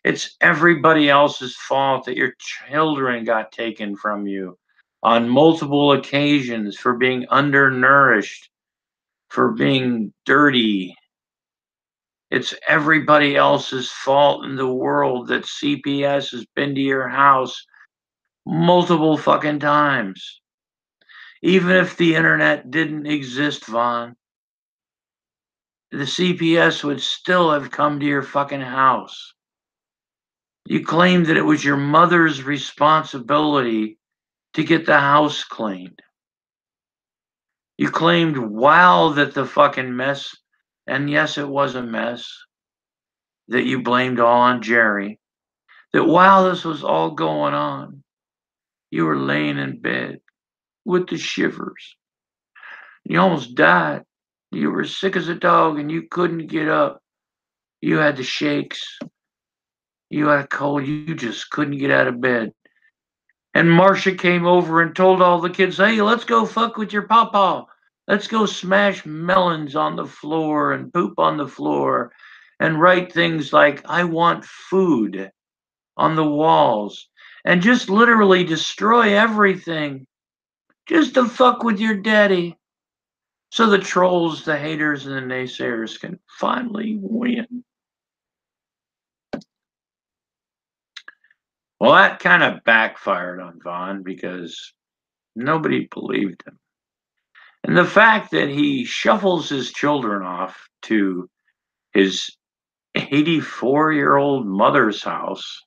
it's everybody else's fault that your children got taken from you on multiple occasions for being undernourished, for being dirty. It's everybody else's fault in the world that CPS has been to your house multiple fucking times. Even if the internet didn't exist, Vaughn, the CPS would still have come to your fucking house. You claimed that it was your mother's responsibility to get the house cleaned. You claimed while that the fucking mess, and yes, it was a mess, that you blamed all on Jerry, that while this was all going on, you were laying in bed with the shivers. You almost died. You were sick as a dog and you couldn't get up. You had the shakes. You had a cold. You just couldn't get out of bed. And Marcia came over and told all the kids, hey, let's go fuck with your pawpaw. Let's go smash melons on the floor and poop on the floor and write things like, I want food on the walls and just literally destroy everything just to fuck with your daddy. So the trolls, the haters, and the naysayers can finally win. Well, that kind of backfired on Vaughn because nobody believed him. And the fact that he shuffles his children off to his 84-year-old mother's house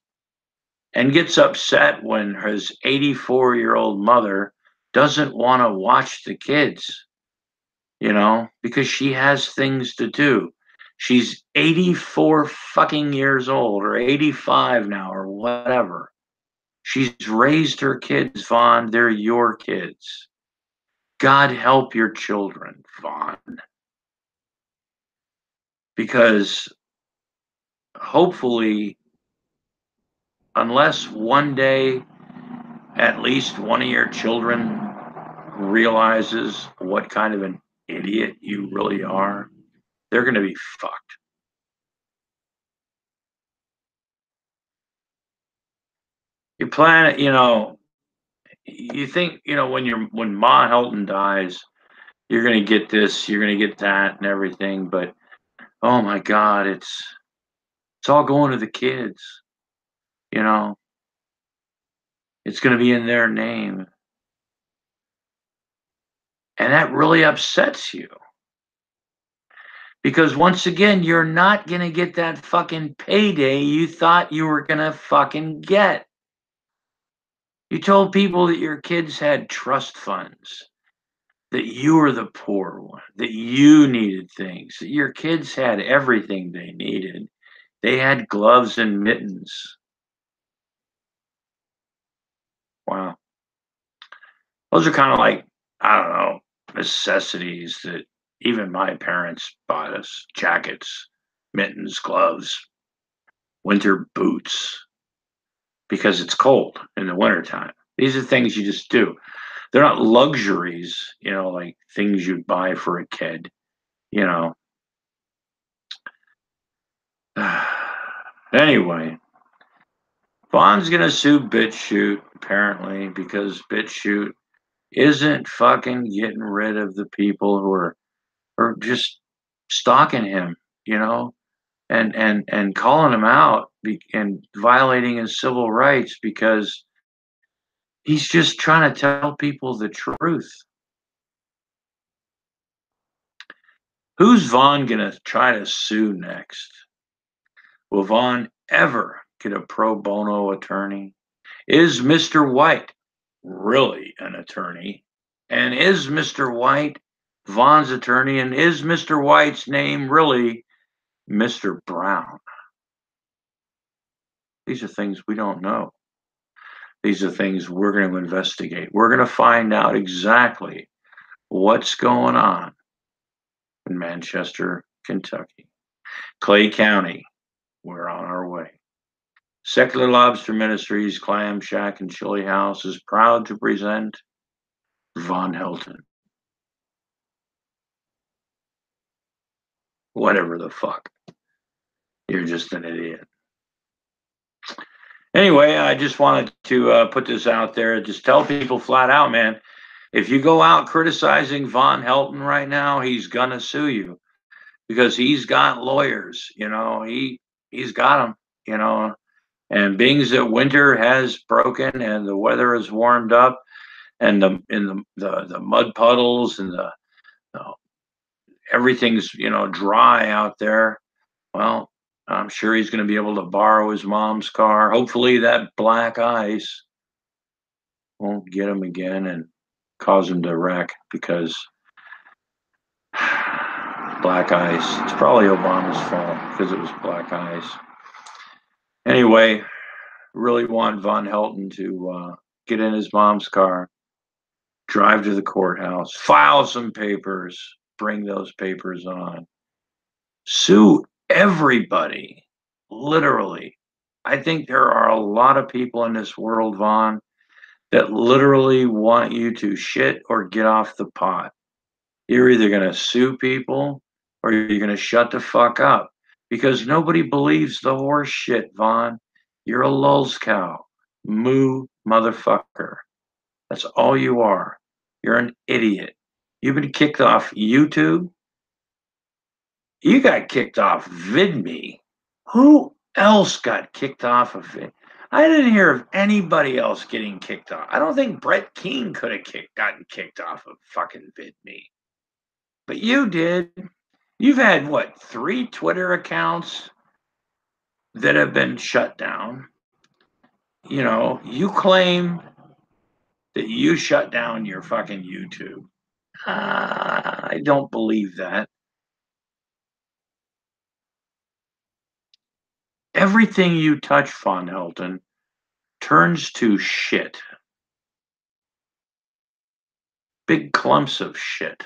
and gets upset when his 84-year-old mother doesn't want to watch the kids, because she has things to do. She's 84 fucking years old or 85 now or whatever. She's raised her kids, Vaughn. They're your kids. God help your children, Vaughn. Because hopefully, unless one day at least one of your children realizes what kind of an idiot you really are, they're going to be fucked. You plan it, you think, when Vonhelton dies, you're going to get this, you're going to get that and everything, but oh my God, it's all going to the kids, you know. It's going to be in their name. And that really upsets you because once again, you're not going to get that fucking payday you thought you were going to fucking get. You told people that your kids had trust funds, that you were the poor one, that you needed things, that your kids had everything they needed. They had gloves and mittens. Wow. Those are kind of like, I don't know, necessities that even my parents bought us: jackets, mittens, gloves, winter boots, because it's cold in the wintertime. These are things you just do. They're not luxuries, like things you'd buy for a kid, you know. Anyway, Vaughn's gonna sue BitChute apparently because BitChute isn't fucking getting rid of the people who are just stalking him, and calling him out and violating his civil rights because he's just trying to tell people the truth. Who's Vaughn gonna try to sue next? Will Vaughn ever get a pro bono attorney? Is Mr. White really an attorney? And is Mr. White Vaughn's attorney? And is Mr. White's name really Mr. Brown? These are things we don't know. These are things we're going to investigate. We're going to find out exactly what's going on in Manchester, Kentucky. Clay County, we're on our way. Secular Lobster Ministries, Clam Shack and Chili House is proud to present Vonhelton. Whatever the fuck. You're just an idiot. Anyway, I just wanted to put this out there. Just tell people flat out, man, if you go out criticizing Vonhelton right now, he's going to sue you because he's got lawyers, he's got them, and being that winter has broken and the weather has warmed up and the mud puddles and the everything's dry out there. Well, I'm sure he's going to be able to borrow his mom's car. Hopefully that black ice won't get him again and cause him to wreck because black ice. It's probably Obama's fault because it was black ice. Anyway, really want Vonhelton to get in his mom's car, drive to the courthouse, file some papers, bring those papers on, sue everybody, literally. I think there are a lot of people in this world, Vaughn, that literally want you to shit or get off the pot. You're either going to sue people or you're going to shut the fuck up because nobody believes the horse shit, Vaughn. You're a lulz cow. Moo motherfucker. That's all you are. You're an idiot. You've been kicked off YouTube. You got kicked off VidMe. Who else got kicked off of it? I didn't hear of anybody else getting kicked off. I don't think Brett King could have gotten kicked off of fucking VidMe. But you did. You've had, what, 3 Twitter accounts that have been shut down. You claim that you shut down your fucking YouTube. I don't believe that. Everything you touch, Vonhelton, turns to shit. Big clumps of shit.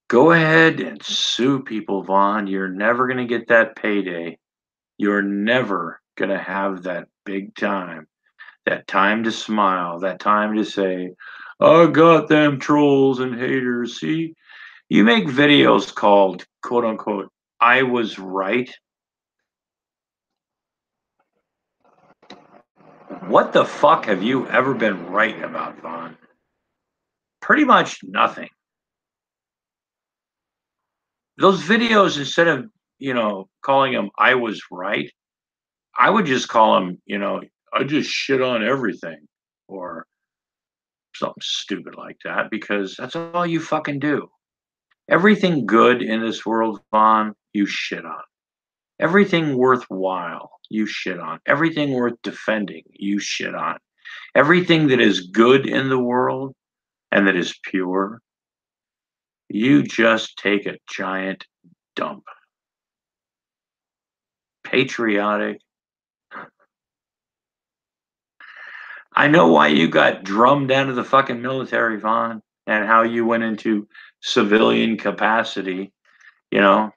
Go ahead and sue people, Vaughn. You're never going to get that payday. You're never going to have that big time. That time to smile, that time to say, I got them trolls and haters. See, you make videos called, quote unquote, I was right. What the fuck have you ever been right about, Vaughn? Pretty much nothing. Those videos, instead of, calling them I was right, I would just call them, I just shit on everything or something stupid like that because that's all you fucking do. Everything good in this world, Vaughn, you shit on. Everything worthwhile, you shit on. Everything worth defending, you shit on. Everything that is good in the world and that is pure, you just take a giant dump. Patriotic. I know why you got drummed down to the fucking military, Vaughn, and how you went into civilian capacity, you know,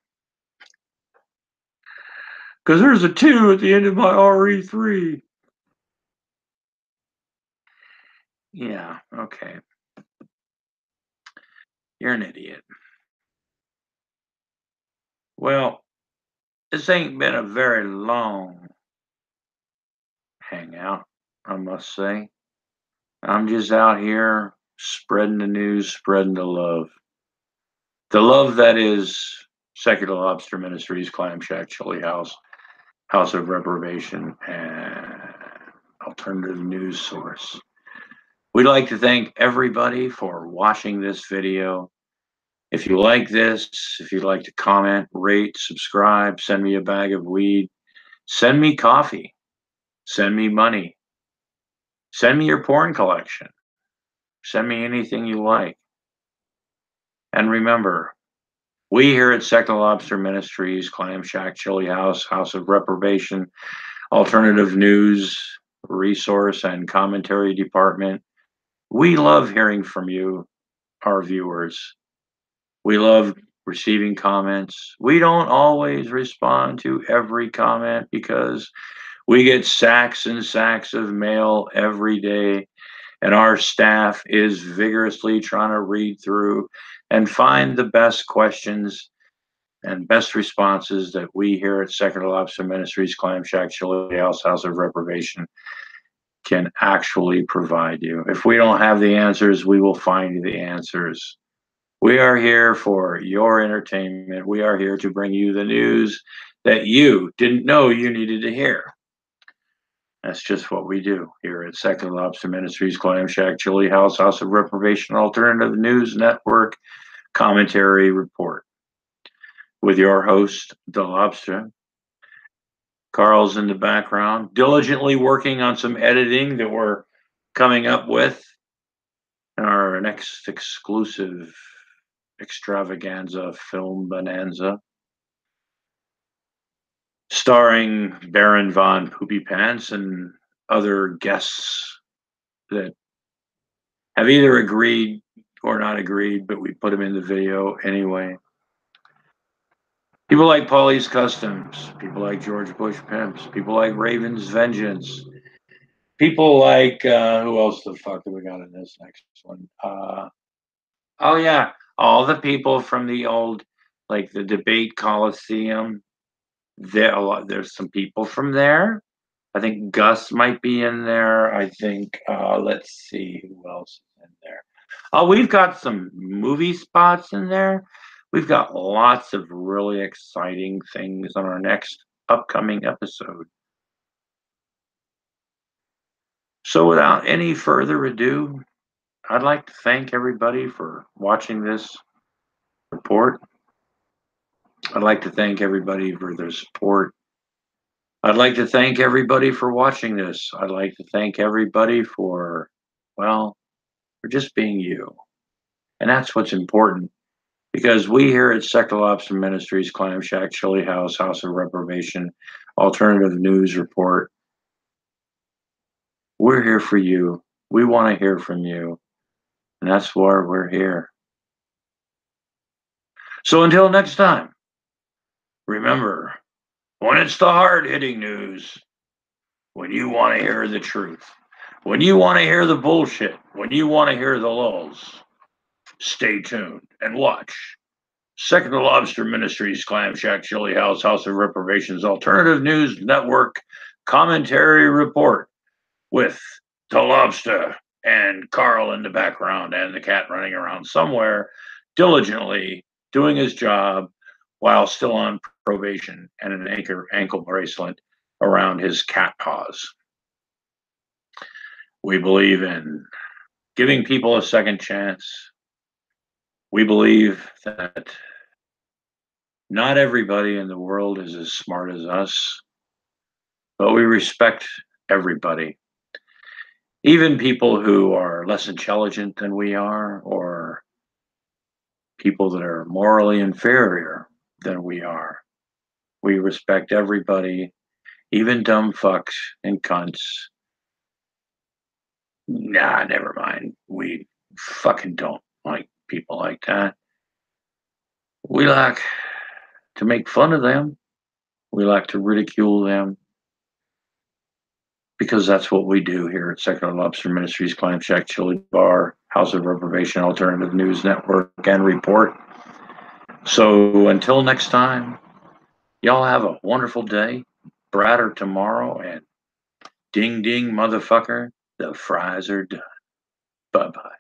because there's a 2 at the end of my RE3. Yeah, okay. You're an idiot. Well, this ain't been a very long hangout, I must say. I'm just out here spreading the news, spreading the love. The love that is Secular Lobster Ministries, Clam Shack, Chili House, House of Reprobation, and Alternative News Source. We'd like to thank everybody for watching this video. If you like this, if you'd like to comment, rate, subscribe, send me a bag of weed, send me coffee, send me money, send me your porn collection, send me anything you like. And remember, we here at Secular Lobster Ministries, Clam Shack, Chili House, House of Reprobation, Alternative News, Resource and Commentary Department, we love hearing from you, our viewers. We love receiving comments. We don't always respond to every comment because we get sacks and sacks of mail every day, and our staff is vigorously trying to read through and find the best questions and best responses that we here at Secular Lobster Ministries, Clam Shack, Chili House, House of Reprobation can actually provide you. If we don't have the answers, we will find you the answers. We are here for your entertainment. We are here to bring you the news that you didn't know you needed to hear. That's just what we do here at Secular Lobster Ministries, Clam Shack, Chili House, House of Reprobation, Alternative News Network, Commentary Report. With your host, The Lobster. Carl's in the background, diligently working on some editing that we're coming up with in our next exclusive extravaganza film bonanza, starring Baron Von Poopy Pants and other guests that have either agreed or not agreed, but we put them in the video anyway. People like Paulie's Customs, people like George Bush Pimps, people like Raven's Vengeance, people like, who else the fuck do we got in this next one? Oh, yeah, all the people from the old, like the debate coliseum. There's some people from there. I think Gus might be in there. I think, let's see who else is in there. Oh, we've got some movie spots in there. We've got lots of really exciting things on our next upcoming episode. So without any further ado, I'd like to thank everybody for watching this report. I'd like to thank everybody for their support. I'd like to thank everybody for watching this. I'd like to thank everybody for, well, for just being you. And that's what's important. Because we here at Secular Lobster Ministries, Clam Shack, Chili House, House of Reprobation, Alternative News Report, we're here for you. We want to hear from you. And that's why we're here. So until next time, remember, when it's the hard-hitting news, when you want to hear the truth, when you want to hear the bullshit, when you want to hear the lulls, stay tuned and watch. Second to Lobster Ministries, Clam Shack, Chili House, House of Reprobations, Alternative News Network, Commentary Report with the Lobster and Carl in the background and the cat running around somewhere diligently doing his job while still on probation and an ankle bracelet around his cat paws. We believe in giving people a second chance. We believe that not everybody in the world is as smart as us, but we respect everybody. Even people who are less intelligent than we are, or people that are morally inferior than we are. We respect everybody, even dumb fucks and cunts. Nah, never mind. We fucking don't like people like that. We like to make fun of them. We like to ridicule them. Because that's what we do here at Second Lobster Ministries, Clam Shack, Chili Bar, House of Reprobation, Alternative News Network, and Report. So until next time, y'all have a wonderful day, brighter tomorrow, and ding ding, motherfucker, the fries are done. Bye bye.